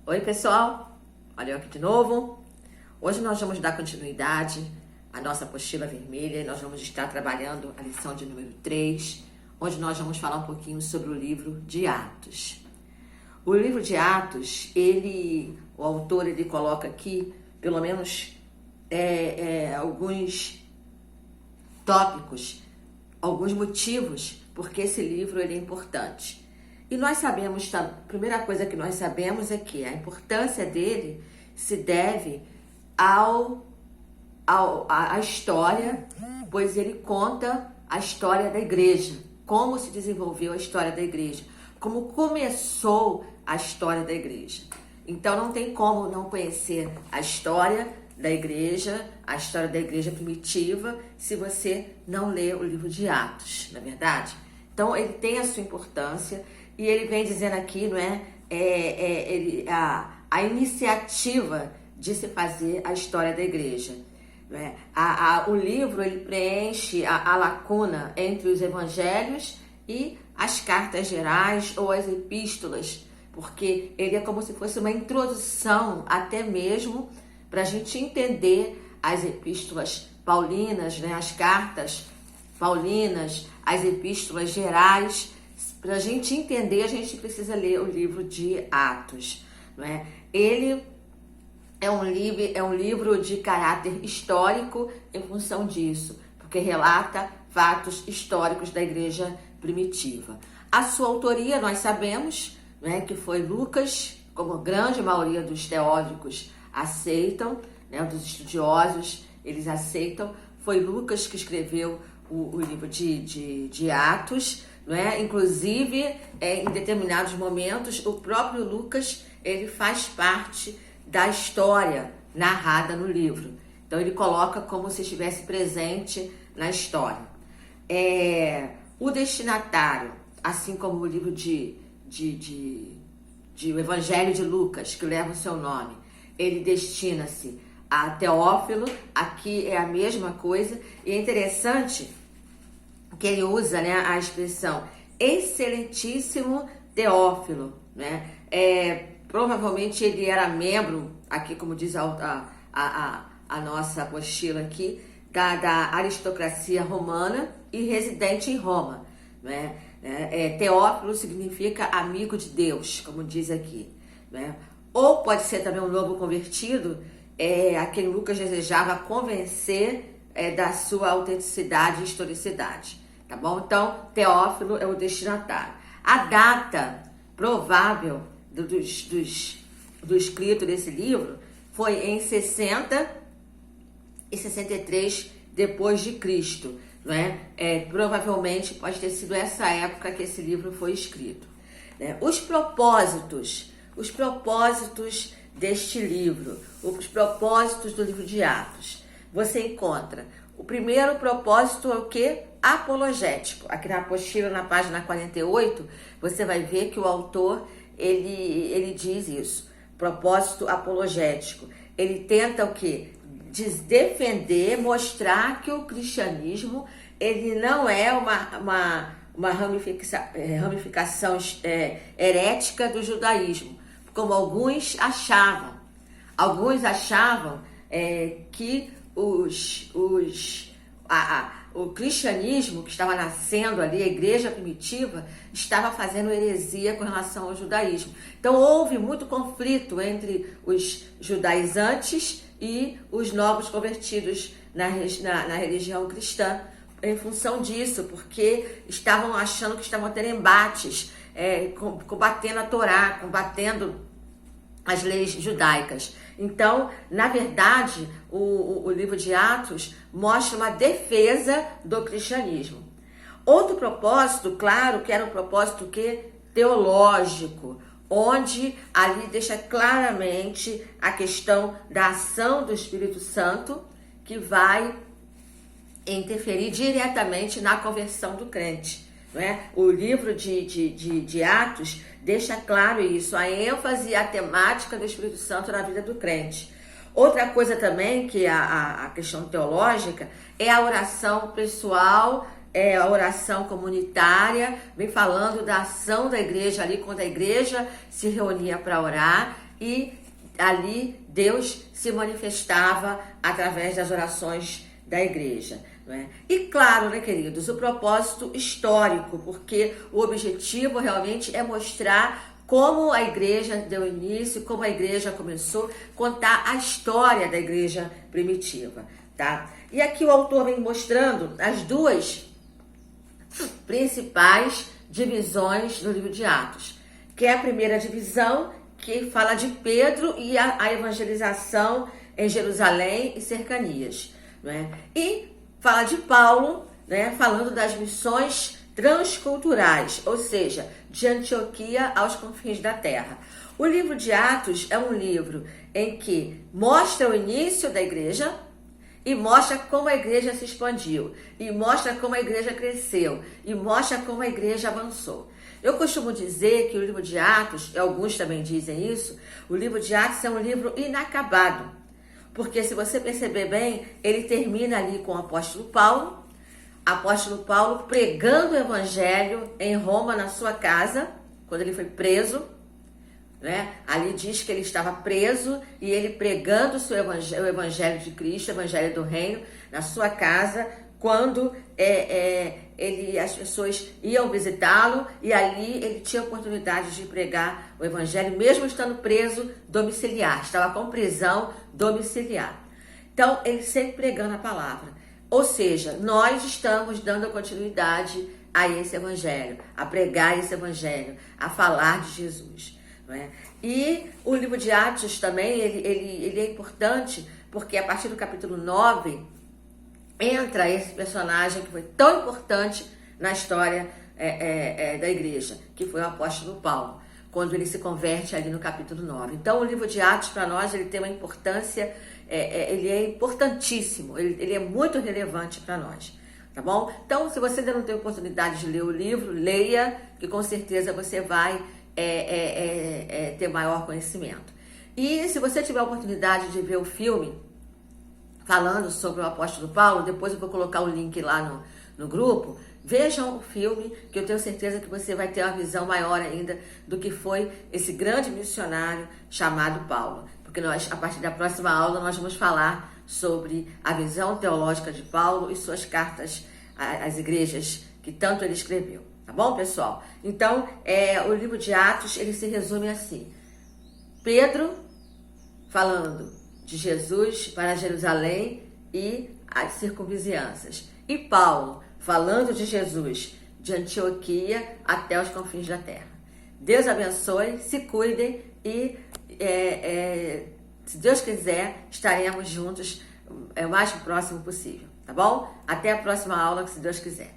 Oi, pessoal, olha eu aqui de novo. Hoje nós vamos dar continuidade à nossa apostila vermelha e nós vamos estar trabalhando a lição de número 3, onde nós vamos falar um pouquinho sobre o livro de Atos. O livro de Atos, o autor coloca aqui, pelo menos, alguns tópicos, alguns motivos porque esse livro é importante. E nós sabemos, a primeira coisa que nós sabemos é que a importância dele se deve à história, pois ele conta a história da igreja, como se desenvolveu a história da igreja, como começou a história da igreja. Então não tem como não conhecer a história da igreja primitiva, se você não ler o livro de Atos, não é verdade? Então ele tem a sua importância. E ele vem dizendo aqui, não é? A iniciativa de se fazer a história da igreja. Não é? O livro ele preenche a lacuna entre os evangelhos e as cartas gerais ou as epístolas, porque ele é como se fosse uma introdução até mesmo para a gente entender as epístolas paulinas, né? As cartas paulinas, as epístolas gerais. Para a gente entender, a gente precisa ler o livro de Atos, não é? Ele é um livro de caráter histórico em função disso, porque relata fatos históricos da igreja primitiva. A sua autoria, nós sabemos, né, que foi Lucas, como a grande maioria dos teólogos aceitam, né, dos estudiosos, eles aceitam, foi Lucas que escreveu o livro de Atos. Não é? Inclusive, em determinados momentos, o próprio Lucas ele faz parte da história narrada no livro. Então, ele coloca como se estivesse presente na história. O destinatário, assim como o livro o Evangelho de Lucas, que leva o seu nome, ele destina-se a Teófilo. Aqui é a mesma coisa. E é interessante que ele usa, né, a expressão excelentíssimo Teófilo, né? Provavelmente ele era membro, aqui como diz a nossa apostila aqui, da aristocracia romana e residente em Roma, né? Teófilo significa amigo de Deus, como diz aqui, né? Ou pode ser também um novo convertido, a quem Lucas desejava convencer da sua autenticidade e historicidade. Tá bom? Então, Teófilo é o destinatário. A data provável do escrito desse livro foi em 60 e 63 depois de Cristo, não é? Provavelmente pode ter sido essa época que esse livro foi escrito, né? Os propósitos deste livro, os propósitos do livro de Atos, você encontra. O primeiro propósito é o quê? Apologético. Aqui na apostila, na página 48, você vai ver que o autor, ele diz isso. Propósito apologético. Ele tenta o quê? Defender, mostrar que o cristianismo, ele não é uma ramificação herética do judaísmo, como alguns achavam. Alguns achavam que o cristianismo que estava nascendo ali, a igreja primitiva, estava fazendo heresia com relação ao judaísmo. Então houve muito conflito entre os judaizantes e os novos convertidos na religião cristã, em função disso, porque estavam achando que estavam tendo embates, combatendo a Torá, combatendo as leis judaicas. Então, na verdade, o livro de Atos mostra uma defesa do cristianismo. Outro propósito, claro, que era um propósito teológico, onde ali deixa claramente a questão da ação do Espírito Santo, que vai interferir diretamente na conversão do crente. Não é? O livro de Atos deixa claro isso, a ênfase e a temática do Espírito Santo na vida do crente. Outra coisa também, que a questão teológica, é a oração pessoal a oração comunitária, vem falando da ação da igreja ali, quando a igreja se reunia para orar, e ali Deus se manifestava através das orações da igreja. Não é? E claro, né, queridos, o propósito histórico, porque o objetivo realmente é mostrar como a igreja deu início, como a igreja começou, contar a história da igreja primitiva, tá? E aqui o autor vem mostrando as duas principais divisões do livro de Atos, que é a primeira divisão, que fala de Pedro e a evangelização em Jerusalém e cercanias, né? E fala de Paulo, né, falando das missões transculturais, ou seja, de Antioquia aos confins da terra. O livro de Atos é um livro em que mostra o início da igreja e mostra como a igreja se expandiu, e mostra como a igreja cresceu, e mostra como a igreja avançou. Eu costumo dizer que o livro de Atos, e alguns também dizem isso, o livro de Atos é um livro inacabado, porque se você perceber bem, ele termina ali com o apóstolo Paulo pregando o evangelho em Roma, na sua casa, quando ele foi preso, né? Ali diz que ele estava preso e ele pregando o evangelho de Cristo, o evangelho do reino, na sua casa, quando as pessoas iam visitá-lo, e ali ele tinha a oportunidade de pregar o evangelho, mesmo estando preso domiciliar, estava com prisão domiciliar. Então, ele sempre pregando a palavra. Ou seja, nós estamos dando continuidade a esse evangelho, a pregar esse evangelho, a falar de Jesus. Não é? E o livro de Atos também, ele é importante, porque a partir do capítulo 9, entra esse personagem que foi tão importante na história da igreja, que foi o apóstolo Paulo, quando ele se converte ali no capítulo 9. Então, o livro de Atos, para nós, ele tem uma importância, ele é importantíssimo, ele é muito relevante para nós, tá bom? Então, se você ainda não tem oportunidade de ler o livro, leia, que com certeza você vai ter maior conhecimento. E se você tiver a oportunidade de ver o filme falando sobre o apóstolo Paulo, depois eu vou colocar o link lá no grupo, vejam o filme, que eu tenho certeza que você vai ter uma visão maior ainda do que foi esse grande missionário chamado Paulo. Porque nós, a partir da próxima aula, nós vamos falar sobre a visão teológica de Paulo e suas cartas às igrejas que tanto ele escreveu. Tá bom, pessoal? Então, o livro de Atos, ele se resume assim. Pedro falando de Jesus para Jerusalém e as circunvizinhanças. E Paulo falando de Jesus de Antioquia até os confins da terra. Deus abençoe, se cuidem e, se Deus quiser, estaremos juntos o mais próximo possível. Tá bom? Até a próxima aula, se Deus quiser.